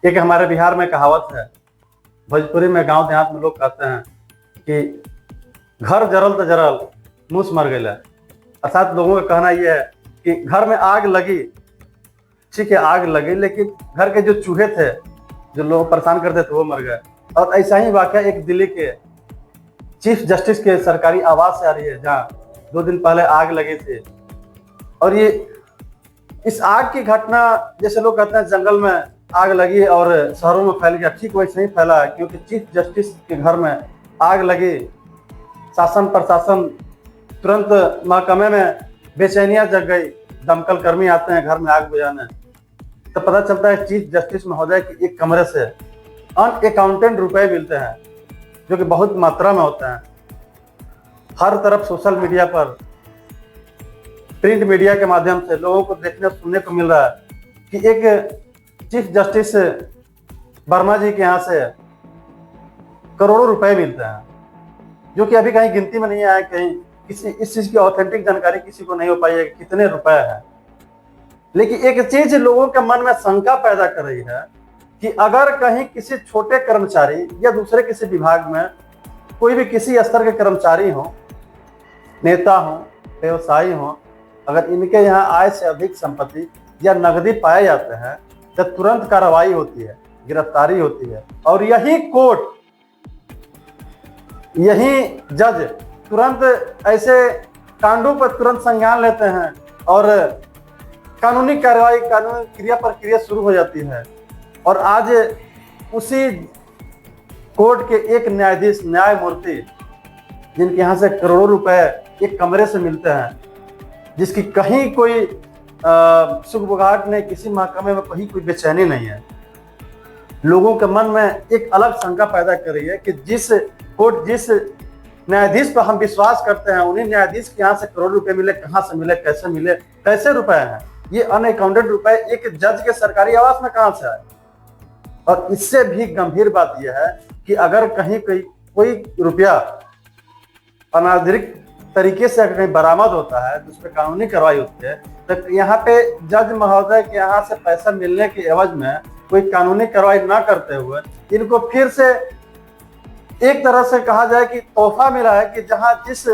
एक हमारे बिहार में कहावत है, भोजपुरी में गांव देहात में लोग कहते हैं कि घर जरल तो जरल मूस मर गया। अर्थात लोगों का कहना यह है कि घर में आग लगी, ठीक है आग लगी, लेकिन घर के जो चूहे थे जो लोग परेशान करते थे वो मर गए। और ऐसा ही वाकया एक दिल्ली के चीफ जस्टिस के सरकारी आवास से आ रही है, जहाँ 2 दिन पहले आग लगी थी। और ये इस आग की घटना, जैसे लोग कहते हैं जंगल में आग लगी और शहरों में फैल गया, ठीक वैसे नहीं फैला है, क्योंकि चीफ जस्टिस के घर में आग लगी, शासन प्रशासन तुरंत महकमे में बेचैनियां जग गई, दमकल कर्मी आते हैं घर में आग बुझाने, तो पता चलता है चीफ जस्टिस महोदय की एक कमरे से अनअकाउंटेड रुपए मिलते हैं, जो कि बहुत मात्रा में होते हैं। हर तरफ सोशल मीडिया पर, प्रिंट मीडिया के माध्यम से लोगों को देखने सुनने को मिल रहा है कि एक चीफ जस्टिस वर्मा जी के यहाँ से करोड़ों रुपए मिलते हैं, जो कि अभी कहीं गिनती में नहीं आया, कहीं किसी इस चीज की ऑथेंटिक जानकारी किसी को नहीं हो पाई है कि कितने रुपए है। लेकिन एक चीज लोगों के मन में शंका पैदा कर रही है कि अगर कहीं किसी छोटे कर्मचारी या दूसरे किसी विभाग में कोई भी किसी स्तर के कर्मचारी हो, नेता हो, व्यवसायी हो, अगर इनके यहाँ आय से अधिक संपत्ति या नकदी पाए जाते हैं तो तुरंत कार्रवाई होती है, गिरफ्तारी होती है, और यही कोर्ट, यही जज तुरंत ऐसे कांडों पर तुरंत संज्ञान लेते हैं और कानूनी कार्रवाई, कानूनी क्रिया प्रक्रिया शुरू हो जाती है। और आज उसी कोर्ट के एक न्यायाधीश, न्यायमूर्ति, जिनके यहाँ से करोड़ों रुपए एक कमरे से मिलते हैं, जिसकी कहीं कोई सुगबुगाहट नहीं, किसी महकमे में कहीं कोई बेचैनी नहीं है, लोगों के मन में एक अलग शंका पैदा कर रही है कि जिस कोर्ट, जिस न्यायाधीश पर हम विश्वास करते हैं, उन्हीं न्यायाधीश के यहाँ से करोड़ रुपए मिले, कहाँ से मिले, कैसे रुपए हैं, ये अनअकाउंटेड रुपए एक जज के सरकारी आवास में कहाँ से आए। और इससे भी गंभीर बात यह है कि अगर कहीं कोई रुपया अनाधिकृत तरीके से अगर कहीं बरामद होता है तो उस पर कानूनी कार्रवाई होती है, तो यहाँ पे जज महोदय के यहाँ से पैसा मिलने के एवज में कोई कानूनी कार्रवाई ना करते हुए इनको फिर से एक तरह से कहा जाए कि तोहफा मिला है कि जहां जिस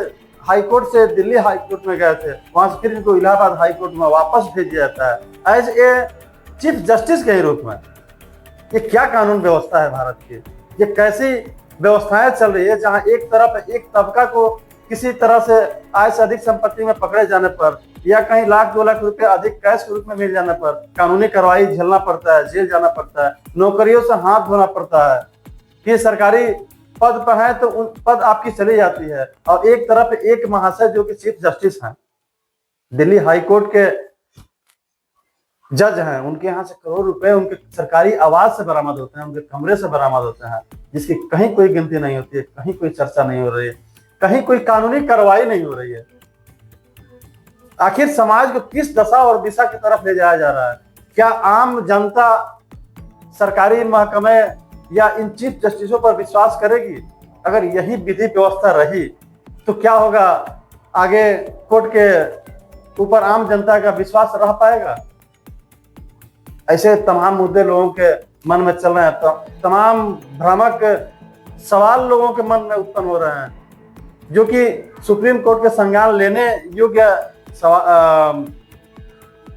हाईकोर्ट से दिल्ली हाईकोर्ट में गए थे, वहां से फिर इनको इलाहाबाद हाईकोर्ट में वापस भेज दिया जाता है एज ए चीफ जस्टिस के रूप में। ये क्या कानून व्यवस्था है भारत की? ये कैसी व्यवस्थाएं चल रही है जहां एक तरफ एक तबका को किसी तरह से आय से अधिक संपत्ति में पकड़े जाने पर या कहीं लाख 2 लाख रुपए अधिक कैश के रूप में मिल जाने पर कानूनी कार्रवाई झेलना पड़ता है, जेल जाना पड़ता है, नौकरियों से हाथ धोना पड़ता है, कि सरकारी पद पर है तो उन पद आपकी चली जाती है। और एक तरफ एक महाशय जो कि चीफ जस्टिस हैं, दिल्ली हाईकोर्ट के जज हैं, उनके यहाँ से करोड़ रुपए उनके सरकारी आवास से बरामद होते हैं, उनके कमरे से बरामद होते हैं, जिसकी कहीं कोई गिनती नहीं होती है, कहीं कोई चर्चा नहीं हो रही है, कहीं कोई कानूनी कार्रवाई नहीं हो रही है। आखिर समाज को किस दशा और दिशा की तरफ ले जाया जा रहा है? क्या आम जनता सरकारी महकमे या इन चीफ जस्टिसों पर विश्वास करेगी? अगर यही विधि व्यवस्था रही तो क्या होगा? आगे कोर्ट के ऊपर आम जनता का विश्वास रह पाएगा? ऐसे तमाम मुद्दे लोगों के मन में चल रहे हैं, तो तमाम भ्रामक सवाल लोगों के मन में उत्पन्न हो रहे हैं, जो कि सुप्रीम कोर्ट के संज्ञान लेने योग्य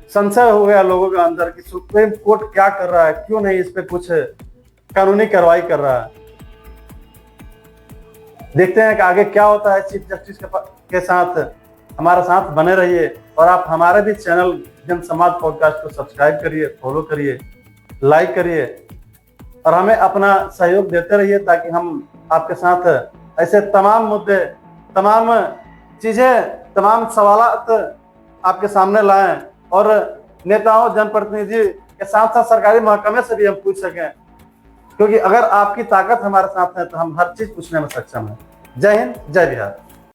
संशय हो गया लोगों के अंदर कि सुप्रीम कोर्ट क्या कर रहा है, क्यों नहीं इस पे कुछ कानूनी कार्रवाई कर रहा है। देखते हैं कि आगे क्या होता है चीफ जस्टिस के साथ। हमारे साथ बने रहिए और आप हमारे भी चैनल जनसंवाद पॉडकास्ट को सब्सक्राइब करिए, फॉलो करिए, लाइक करिए और हमें अपना सहयोग देते रहिए, ताकि हम आपके साथ ऐसे तमाम मुद्दे, तमाम चीजें, तमाम सवालात आपके सामने लाएं और नेताओं, जनप्रतिनिधि के साथ साथ सरकारी महकमे से भी हम पूछ सकें, क्योंकि अगर आपकी ताकत हमारे साथ है तो हम हर चीज पूछने में सक्षम हैं। जय हिंद, जय बिहार।